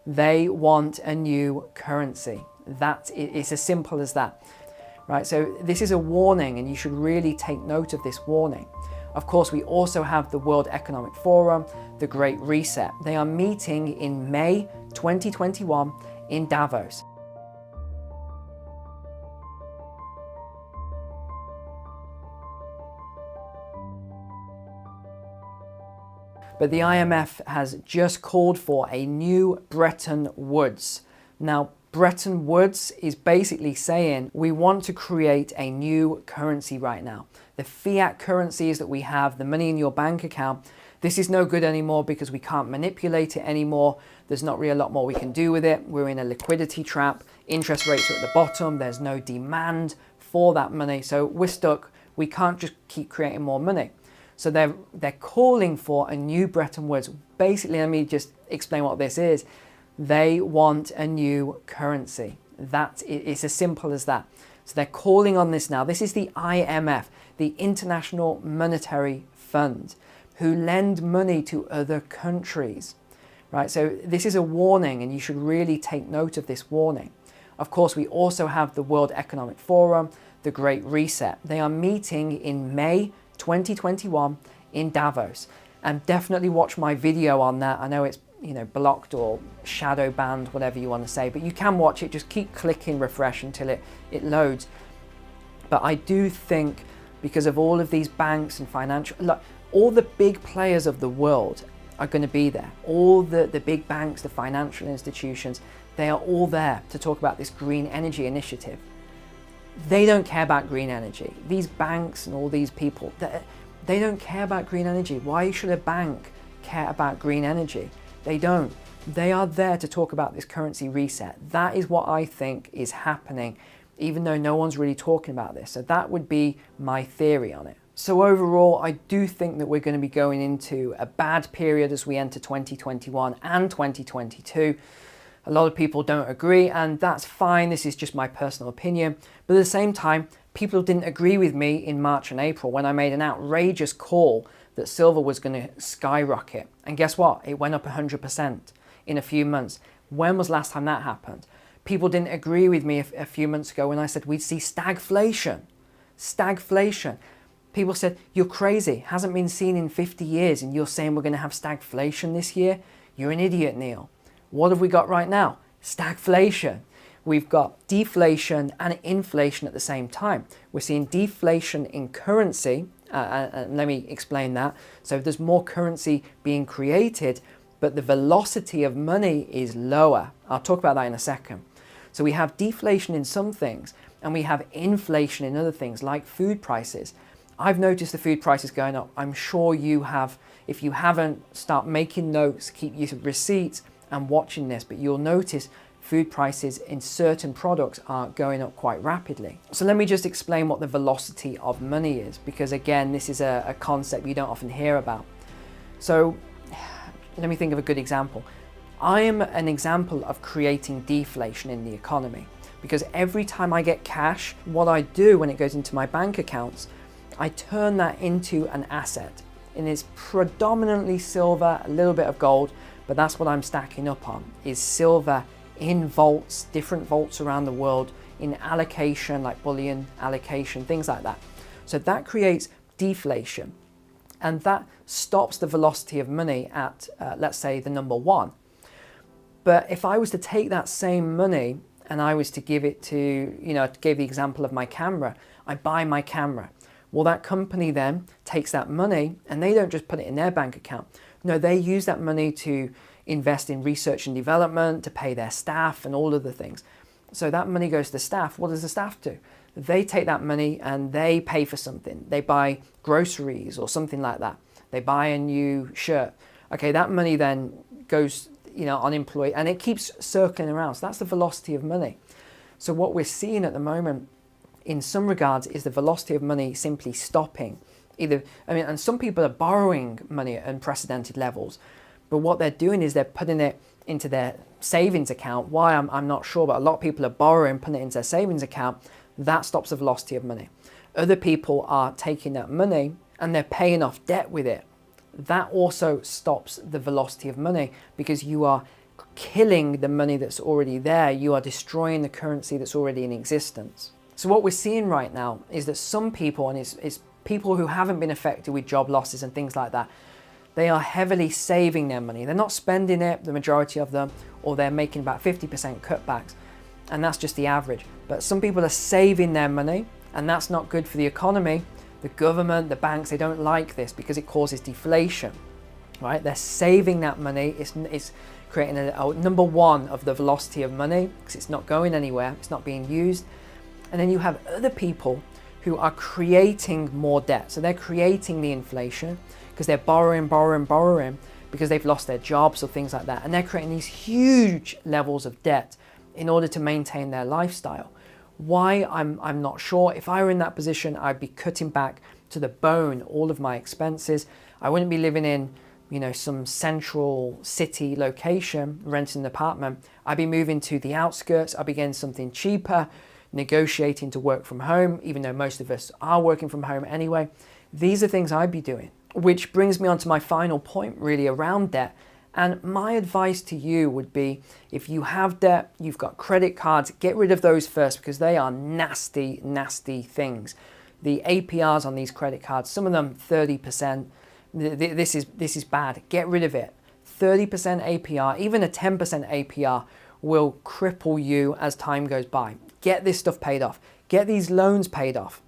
They want a new currency. It's as simple as that, right? So this is a warning, and you should really take note of this warning. Of course, we also have the World Economic Forum, the Great Reset. They are meeting in May 2021 in Davos. But the IMF has just called for a new Bretton Woods. Now, Bretton Woods is basically saying we want to create a new currency right now. The fiat currencies that we have, the money in your bank account, this is no good anymore because we can't manipulate it anymore. There's not really a lot more we can do with it. We're in a liquidity trap. Interest rates are at the bottom. There's no demand for that money. So we're stuck. We can't just keep creating more money. So they're calling for a new Bretton Woods. Basically, let me just explain what this is. They want a new currency. It's as simple as that. So they're calling on this now. This is the IMF, the International Monetary Fund, who lend money to other countries, right? So this is a warning, and you should really take note of this warning. Of course, we also have the World Economic Forum, the Great Reset. They are meeting in May 2021 in Davos, and definitely watch my video on that. I know it's blocked or shadow banned, whatever you want to say, but you can watch it. Just keep clicking refresh until it loads. But I do think, because of all of these banks and financial, look, all the big players of the world are going to be there. All the big banks, the financial institutions, they are all there to talk about this green energy initiative. They don't care about green energy. These banks and all these people, they don't care about green energy. Why should a bank care about green energy? They don't. They are there to talk about this currency reset. That is what I think is happening, even though no one's really talking about this. So that would be my theory on it. So overall, I do think that we're going to be going into a bad period as we enter 2021 and 2022. A lot of people don't agree, and that's fine. This is just my personal opinion. But at the same time, people didn't agree with me in March and April when I made an outrageous call that silver was going to skyrocket. And guess what? It went up 100% in a few months. When was the last time that happened? People didn't agree with me a few months ago when I said we'd see stagflation. Stagflation. People said, you're crazy. Hasn't been seen in 50 years, and you're saying we're going to have stagflation this year? You're an idiot, Neil. What have we got right now? Stagflation. We've got deflation and inflation at the same time. We're seeing deflation in currency, and let me explain that. So there's more currency being created, but the velocity of money is lower. I'll talk about that in a second. So we have deflation in some things, and we have inflation in other things, like food prices. I've noticed the food prices going up. I'm sure you have. If you haven't, start making notes, keep your receipts, and watching this, but you'll notice food prices in certain products are going up quite rapidly. So let me just explain what the velocity of money is, because again, this is a concept you don't often hear about. So let me think of a good example. I am an example of creating deflation in the economy, because every time I get cash, what I do when it goes into my bank accounts, I turn that into an asset. And it's predominantly silver, a little bit of gold, but that's what I'm stacking up on, is silver in vaults, different vaults around the world, in allocation, like bullion allocation, things like that. So that creates deflation, and that stops the velocity of money at, let's say, the number one. But if I was to take that same money and I was to give it to, I gave the example of my camera, I buy my camera. Well, that company then takes that money and they don't just put it in their bank account. No, they use that money to invest in research and development, to pay their staff and all of the things. So that money goes to the staff. What does the staff do? They take that money and they pay for something. They buy groceries or something like that. They buy a new shirt. Okay, that money then goes, unemployed, and it keeps circling around. So that's the velocity of money. So what we're seeing at the moment, in some regards, is the velocity of money simply stopping. And some people are borrowing money at unprecedented levels, but what they're doing is they're putting it into their savings account. Why, I'm not sure, but a lot of people are borrowing, putting it into their savings account. That stops the velocity of money. Other people are taking that money and they're paying off debt with it. That also stops the velocity of money, because you are killing the money that's already there. You are destroying the currency that's already in existence. So what we're seeing right now is that some people, and it's people who haven't been affected with job losses and things like that, they are heavily saving their money. They're not spending it, the majority of them, or they're making about 50% cutbacks. And that's just the average. But some people are saving their money, and that's not good for the economy. The government, the banks, they don't like this because it causes deflation, right? They're saving that money. It's creating a number one of the velocity of money because it's not going anywhere. It's not being used. And then you have other people who are creating more debt. So they're creating the inflation because they're borrowing because they've lost their jobs or things like that. And they're creating these huge levels of debt in order to maintain their lifestyle. Why? I'm not sure. If I were in that position, I'd be cutting back to the bone all of my expenses. I wouldn't be living in, some central city location, renting an apartment. I'd be moving to the outskirts. I'd be getting something cheaper, negotiating to work from home, even though most of us are working from home anyway. These are things I'd be doing, which brings me on to my final point really around debt. And my advice to you would be, if you have debt, you've got credit cards, get rid of those first because they are nasty, nasty things. The APRs on these credit cards, some of them 30%, this is bad. Get rid of it. 30% APR, even a 10% APR will cripple you as time goes by. Get this stuff paid off. Get these loans paid off.